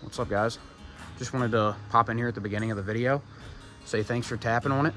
What's up, guys? Just wanted to pop in here at the beginning of the video, say thanks for tapping on it.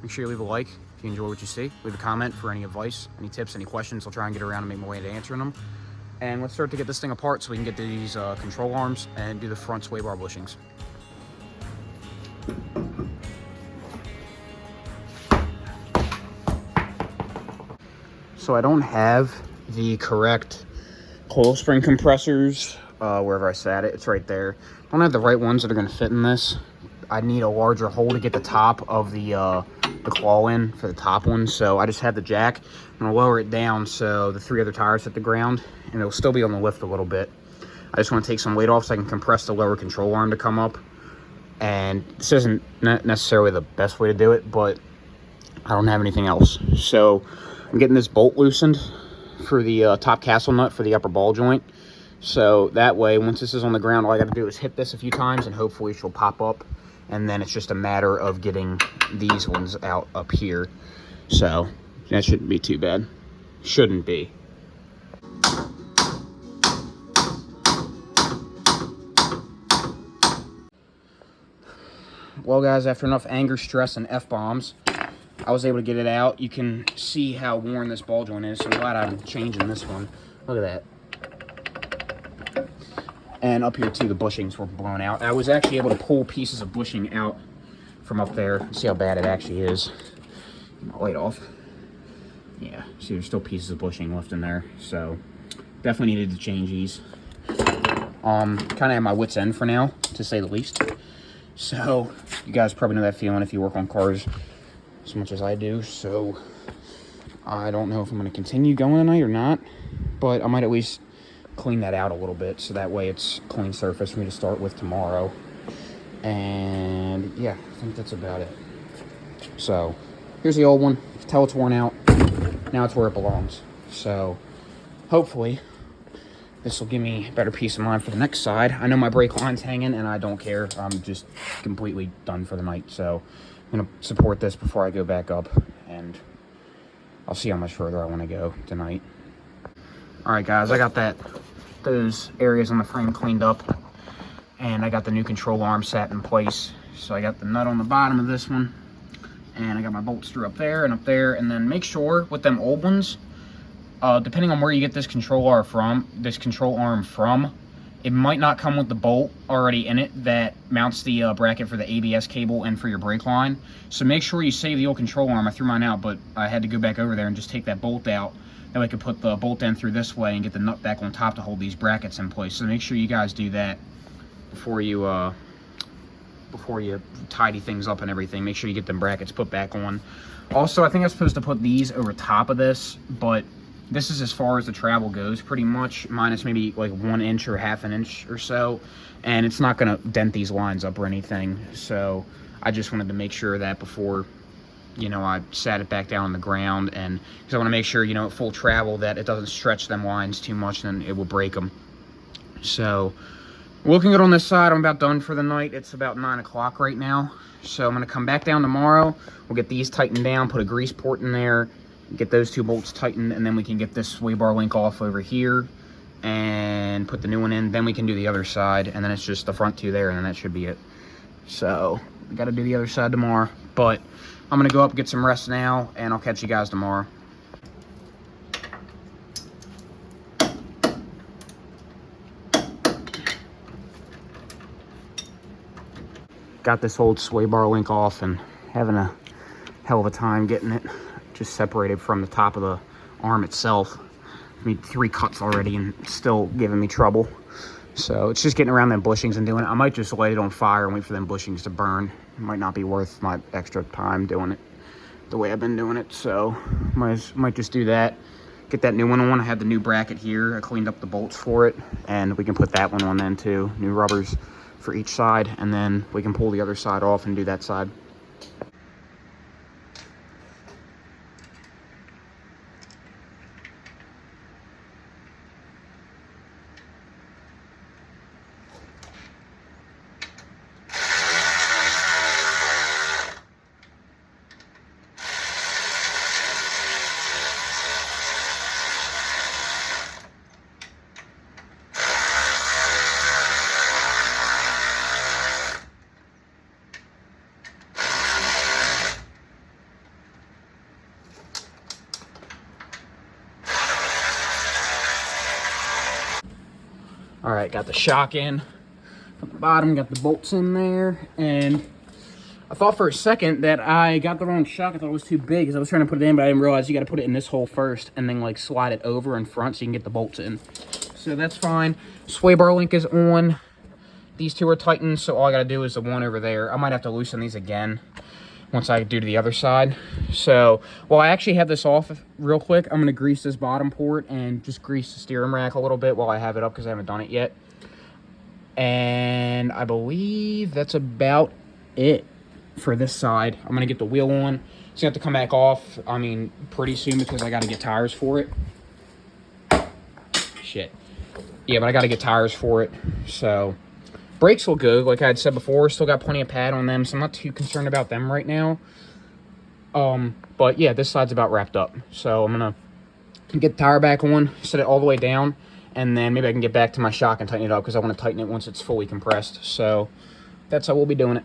Make sure you leave a like if you enjoy what you see. Leave a comment for any advice, any tips, any questions. I'll try and get around and make my way to answering them. And let's start to get this thing apart so we can get these control arms and do the front sway bar bushings. So I don't have the correct coil spring compressors wherever I sat it. It's right there. I don't have the right ones that are going to fit in this. I need a larger hole to get the top of the claw in for the top one. So I just have the jack. I'm going to lower it down so the three other tires hit the ground, and it'll still be on the lift a little bit. I just want to take some weight off so I can compress the lower control arm to come up. And this isn't necessarily the best way to do it, but I don't have anything else. So I'm getting this bolt loosened for the top castle nut for the upper ball joint. So that way, once this is on the ground, all I got to do is hit this a few times and hopefully she'll pop up. And then it's just a matter of getting these ones out up here. So that shouldn't be too bad. Shouldn't be. Well, guys, after enough anger, stress, and F-bombs, I was able to get it out. You can see how worn this ball joint is, so I'm glad I'm changing this one. Look at that. And up here, too, the bushings were blown out. I was actually able to pull pieces of bushing out from up there. See how bad it actually is. Get my light off. Yeah, see, there's still pieces of bushing left in there. So, definitely needed to change these. Kind of at my wit's end for now, to say the least. So, you guys probably know that feeling if you work on cars as much as I do. So, I don't know if I'm going to continue going tonight or not. But I might at least clean that out a little bit so that way it's clean surface for me to start with tomorrow. And yeah, I think that's about it. So here's the old one. You can tell it's worn out. Now it's where it belongs. So hopefully this will give me a better peace of mind for the next side. I know my brake line's hanging and I don't care. I'm just completely done for the night. So I'm going to support this before I go back up, and I'll see how much further I want to go tonight. All right, guys, I got those areas on the frame cleaned up, and I got the new control arm set in place. So I got the nut on the bottom of this one, and I got my bolts through up there, and then make sure with them old ones, depending on where you get this control arm from, it might not come with the bolt already in it that mounts the bracket for the ABS cable and for your brake line. So make sure you save the old control arm. I threw mine out, but I had to go back over there and just take that bolt out. That way I could put the bolt end through this way and get the nut back on top to hold these brackets in place. So make sure you guys do that before you tidy things up and everything. Make sure you get them brackets put back on. Also, I think I'm supposed to put these over top of this, but this is as far as the travel goes pretty much, minus maybe like 1 inch or half an inch or so. And it's not gonna dent these lines up or anything. So I just wanted to make sure that before, you know, I sat it back down on the ground, and because I want to make sure, you know, at full travel that it doesn't stretch them lines too much, then it will break them. So looking good on this side. I'm about done for the night. It's about 9 o'clock right now. So I'm going to come back down tomorrow. We'll get these tightened down, put a grease port in there, get those 2 bolts tightened, and then we can get this sway bar link off over here and put the new one in. Then we can do the other side, and then it's just the front 2 there, and then that should be it. So we got to do the other side tomorrow, but I'm going to go up and get some rest now, and I'll catch you guys tomorrow. Got this old sway bar link off and having a hell of a time getting it just separated from the top of the arm itself. I mean, 3 cuts already and it's still giving me trouble. So it's just getting around them bushings and doing it. I might just light it on fire and wait for them bushings to burn. It might not be worth my extra time doing it the way I've been doing it. So might just do that. Get that new one on. I have the new bracket here. I cleaned up the bolts for it, and we can put that one on then too. New rubbers for each side, and then we can pull the other side off and do that side. right, got the shock in. At the bottom, got the bolts in there, and I thought for a second that I got the wrong shock. I thought it was too big because I was trying to put it in, but I didn't realize you got to put it in this hole first and then like slide it over in front so you can get the bolts in. So that's fine. Sway bar link is on. These two are tightened, so all I got to do is the one over there. I might have to loosen these again once I do to the other side. So while I actually have this off real quick, I'm going to grease this bottom port and just grease the steering rack a little bit while I have it up because I haven't done it yet. And I believe that's about it for this side. I'm gonna get the wheel on. It's gonna have to come back off, I mean, pretty soon because I gotta get tires for it. Shit. Yeah, but I gotta get tires for it. So, brakes look good, like I had said before. Still got plenty of pad on them, so I'm not too concerned about them right now. But yeah, this side's about wrapped up. So I'm gonna get the tire back on, set it all the way down, and then maybe I can get back to my shock and tighten it up because I want to tighten it once it's fully compressed. So that's how we'll be doing it.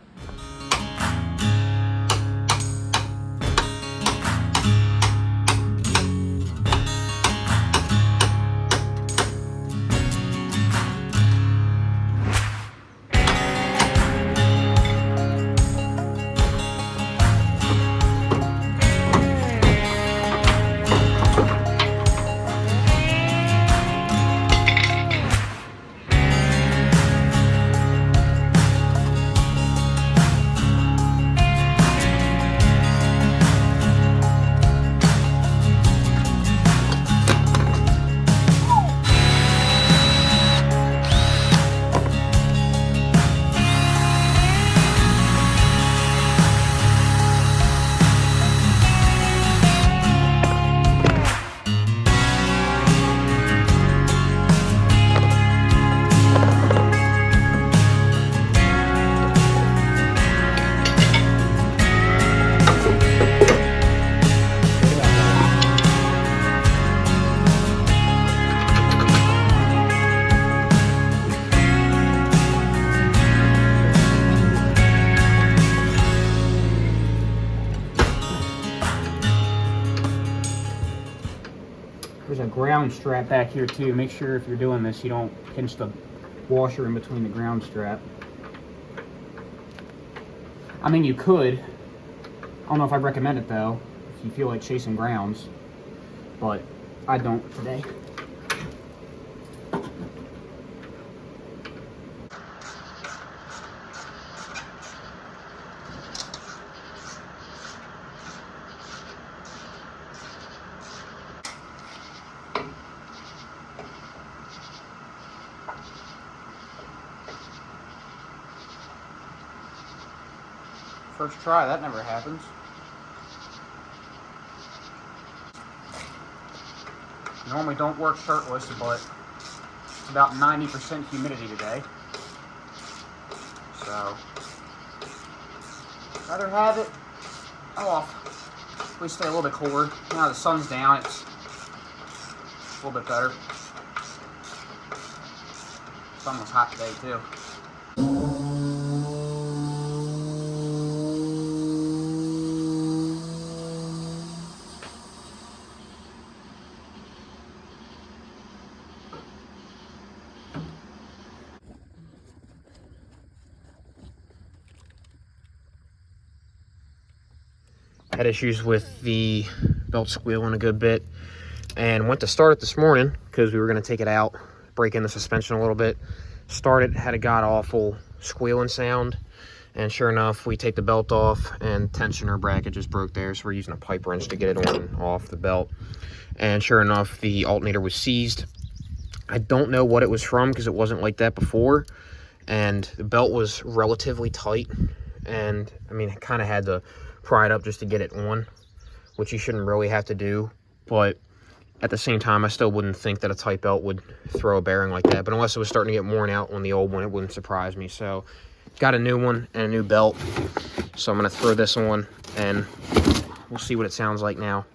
There's a ground strap back here too. Make sure if you're doing this, you don't pinch the washer in between the ground strap. I mean, you could. I don't know if I recommend it though, if you feel like chasing grounds, but I don't today. First try, that never happens. Normally don't work shirtless, but it's about 90% humidity today. So, rather have it off. At least stay a little bit cooler. Now the sun's down, it's a little bit better. Sun was hot today too. Had issues with the belt squealing a good bit and went to start it this morning because we were going to take it out, break in the suspension a little bit. Started, had a god-awful squealing sound, and sure enough, we take the belt off and tensioner bracket just broke there, so we're using a pipe wrench to get it on and off the belt. And sure enough, the alternator was seized. I don't know what it was from because it wasn't like that before, and the belt was relatively tight, and I mean, I kind of had to pry it up just to get it on, which you shouldn't really have to do, but at the same time, I still wouldn't think that a tight belt would throw a bearing like that, but unless it was starting to get worn out on the old one, it wouldn't surprise me. So got a new one and a new belt, so I'm going to throw this on and we'll see what it sounds like now.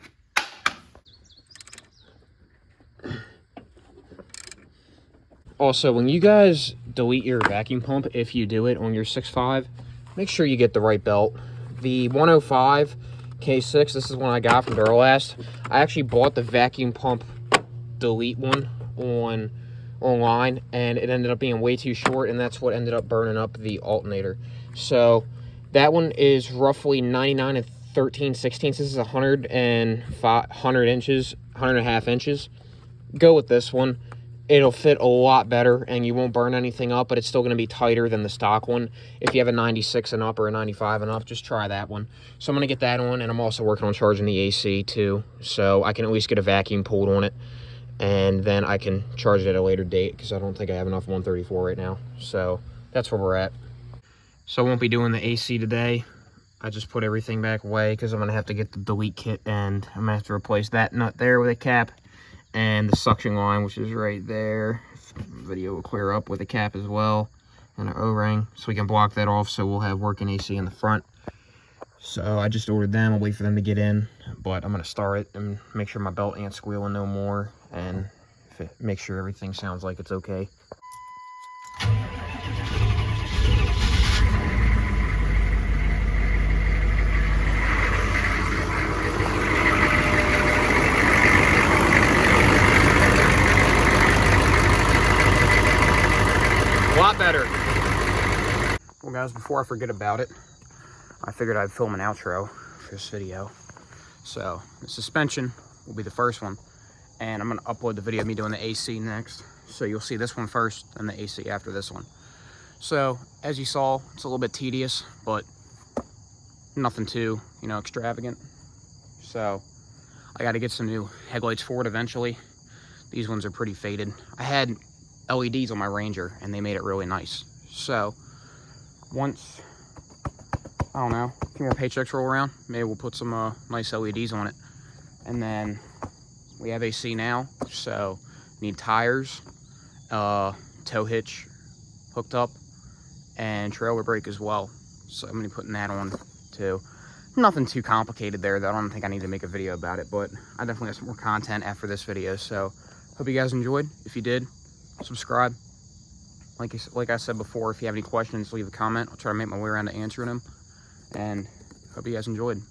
Also, when you guys delete your vacuum pump, if you do it on your 6.5, make sure you get the right belt. The 105 K6, this is one I got from Duralast. I actually bought the vacuum pump delete one on online, and it ended up being way too short, and that's what ended up burning up the alternator. So that one is roughly 99 and 13/16. This is 100 inches, 100.5 inches. Go with this one. It'll fit a lot better, and you won't burn anything up, but it's still going to be tighter than the stock one. If you have a 96 and up or a 95 and up, just try that one. So I'm going to get that one, and I'm also working on charging the AC too, so I can at least get a vacuum pulled on it, and then I can charge it at a later date, because I don't think I have enough 134 right now. So that's where we're at. So I won't be doing the AC today. I just put everything back away, because I'm going to have to get the delete kit, and I'm going to have to replace that nut there with a cap, and the suction line, which is right there. The video will clear up with a cap as well, and an O-ring, so we can block that off, so we'll have working AC in the front. So I just ordered them. I'll wait for them to get in, but I'm going to start it and make sure my belt ain't squealing no more, and make sure everything sounds like it's okay. A lot better. Well guys, before I forget about it, I figured I'd film an outro for this video. So the suspension will be the first one, and I'm going to upload the video of me doing the AC next. So you'll see this one first and the AC after this one. So as you saw, it's a little bit tedious, but nothing too, extravagant. So I got to get some new headlights for it eventually. These ones are pretty faded. I had LEDs on my Ranger, and they made it really nice. So once, I don't know, a few more paychecks roll around, maybe we'll put some nice LEDs on it. And then we have AC now, so need tires, tow hitch hooked up, and trailer brake as well. So I'm gonna be putting that on too. Nothing too complicated there, though. I don't think I need to make a video about it, but I definitely have some more content after this video. So hope you guys enjoyed. If you did, subscribe. Like I said before, if you have any questions, leave a comment. I'll try to make my way around to answering them. And hope you guys enjoyed.